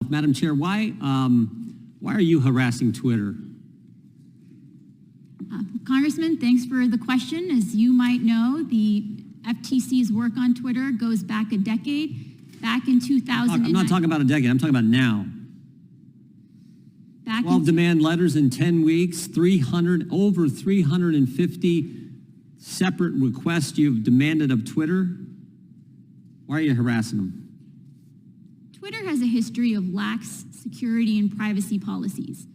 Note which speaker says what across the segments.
Speaker 1: Madam Chair, why are you harassing Twitter?
Speaker 2: Congressman, thanks for the question. As you might know, the FTC's work on Twitter goes back a decade. Back in 2000,
Speaker 1: I'm not talking about a decade. I'm talking about now. 12 demand letters in 10 weeks, over 350 separate requests you've demanded of Twitter. Why are you harassing them?
Speaker 2: Twitter has a history of lax security and privacy policies.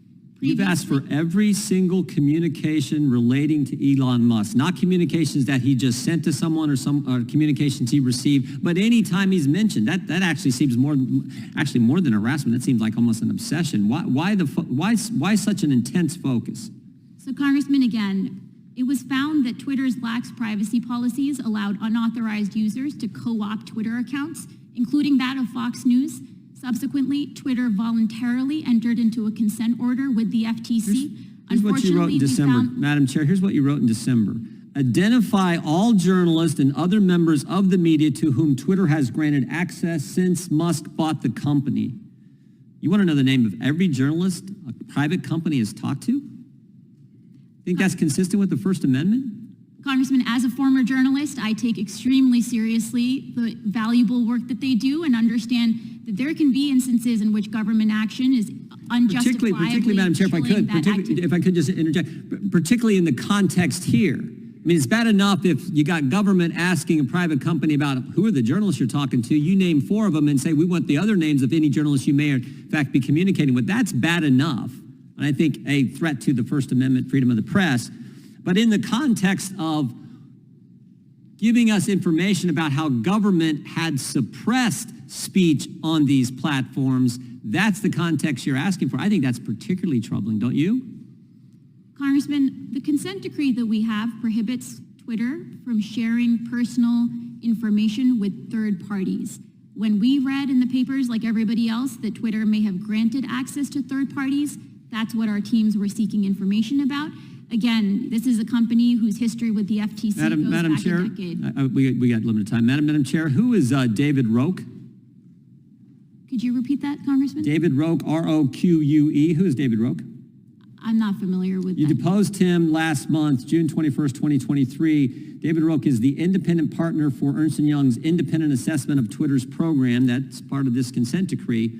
Speaker 1: You've asked for every single communication relating to Elon Musk, not communications that he just sent to someone or communications he received, but any time he's mentioned. That actually seems more than harassment. That seems like almost an obsession. Why such an intense focus?
Speaker 2: So, Congressman, again, it was found that Twitter's lax privacy policies allowed unauthorized users to co-opt Twitter accounts, including that of Fox News. Subsequently, Twitter voluntarily entered into a consent order with the FTC.
Speaker 1: Here's what you wrote in December. Madam Chair, here's what you wrote in December. Identify all journalists and other members of the media to whom Twitter has granted access since Musk bought the company. You want to know the name of every journalist a private company has talked to? Think that's consistent with the First Amendment?
Speaker 2: Congressman, as a former journalist, I take extremely seriously the valuable work that they do and understand that there can be instances in which government action is unjustifiably
Speaker 1: particularly, Madam Chair, if I could just interject, particularly in the context here. I mean, it's bad enough if you got government asking a private company about who are the journalists you're talking to. You name 4 of them and say, we want the other names of any journalists you may, in fact, be communicating with. That's bad enough. And I think a threat to the First Amendment, freedom of the press. But in the context of giving us information about how government had suppressed speech on these platforms, that's the context you're asking for. I think that's particularly troubling, don't you?
Speaker 2: Congressman, the consent decree that we have prohibits Twitter from sharing personal information with third parties. When we read in the papers, like everybody else, that Twitter may have granted access to third parties, that's what our teams were seeking information about. Again, this is a company whose history with the FTC goes
Speaker 1: Madam
Speaker 2: back
Speaker 1: Chair,
Speaker 2: a decade.
Speaker 1: We got limited time. Madam Chair, who is David Roque?
Speaker 2: Could you repeat that, Congressman?
Speaker 1: David Roque, R-O-Q-U-E. Who is David Roque?
Speaker 2: I'm not familiar with that.
Speaker 1: You deposed him last month, June 21st, 2023. David Roque is the independent partner for Ernst & Young's independent assessment of Twitter's program. That's part of this consent decree. Do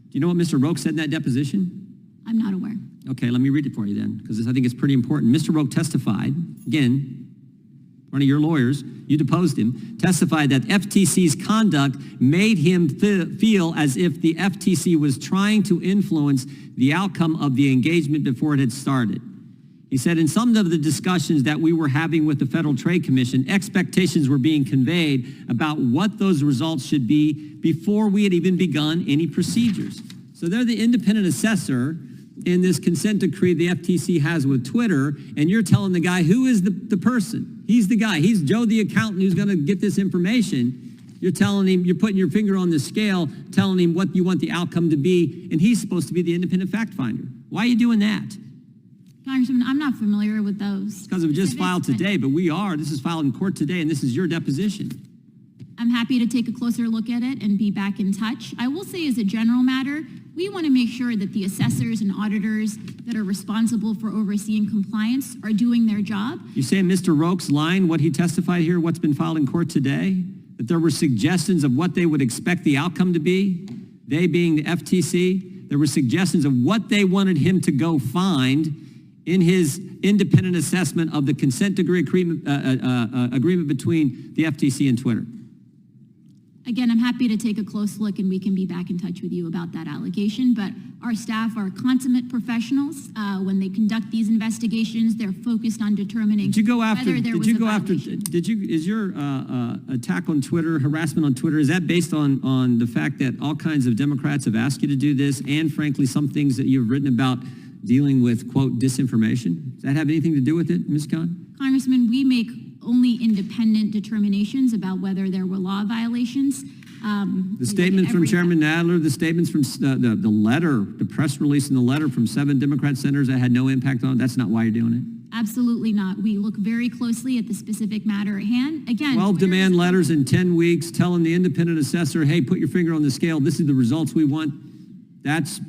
Speaker 1: you know what Mr. Roque said in that deposition?
Speaker 2: I'm not aware.
Speaker 1: Okay, let me read it for you then, because I think it's pretty important. Mr. Roque testified, again, one of your lawyers, you deposed him, testified that FTC's conduct made him feel as if the FTC was trying to influence the outcome of the engagement before it had started. He said, in some of the discussions that we were having with the Federal Trade Commission, expectations were being conveyed about what those results should be before we had even begun any procedures. So they're the independent assessor in this consent decree the FTC has with Twitter, and you're telling the guy who is the person. He's the guy. He's Joe the accountant who's going to get this information. You're telling him, you're putting your finger on the scale, telling him what you want the outcome to be, and he's supposed to be the independent fact finder. Why are you doing that?
Speaker 2: Congressman, I'm not familiar with those.
Speaker 1: Because it was just filed today, but we are. This is filed in court today, and this is your deposition.
Speaker 2: I'm happy to take a closer look at it and be back in touch. I will say as a general matter, we want to make sure that the assessors and auditors that are responsible for overseeing compliance are doing their job.
Speaker 1: You say Mr. Roque's line, what he testified here, what's been filed in court today, that there were suggestions of what they would expect the outcome to be, they being the FTC, there were suggestions of what they wanted him to go find in his independent assessment of the consent decree agreement between the FTC and Twitter.
Speaker 2: Again, I'm happy to take a close look and we can be back in touch with you about that allegation, but our staff are consummate professionals. When they conduct these investigations, they're focused on determining whether there was a violation.
Speaker 1: Is your attack on Twitter, harassment on Twitter, is that based on the fact that all kinds of Democrats have asked you to do this and frankly some things that you've written about dealing with, quote, disinformation? Does that have anything to do with it, Ms. Khan?
Speaker 2: Congressman, we make only independent determinations about whether there were law violations.
Speaker 1: The statement from Chairman Nadler, the statements from the letter, the press release and the letter from 7 Democrat senators that had no impact on it, that's not why you're doing it?
Speaker 2: Absolutely not. We look very closely at the specific matter at hand. Again,
Speaker 1: 12
Speaker 2: Twitter
Speaker 1: demand
Speaker 2: is-
Speaker 1: letters in 10 weeks telling the independent assessor, hey, put your finger on the scale. This is the results we want. That's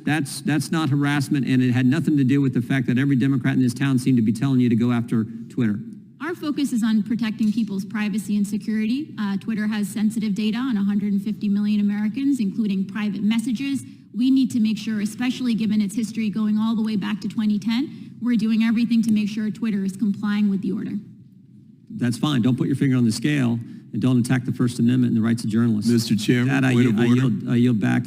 Speaker 1: not harassment, and it had nothing to do with the fact that every Democrat in this town seemed to be telling you to go after Twitter.
Speaker 2: Our focus is on protecting people's privacy and security. Twitter has sensitive data on 150 million Americans, including private messages. We need to make sure, especially given its history going all the way back to 2010, we're doing everything to make sure Twitter is complying with the order.
Speaker 1: That's fine. Don't put your finger on the scale, and don't attack the First Amendment and the rights of journalists.
Speaker 3: Mr. Chairman,
Speaker 1: That
Speaker 3: point of order.
Speaker 1: I yield back.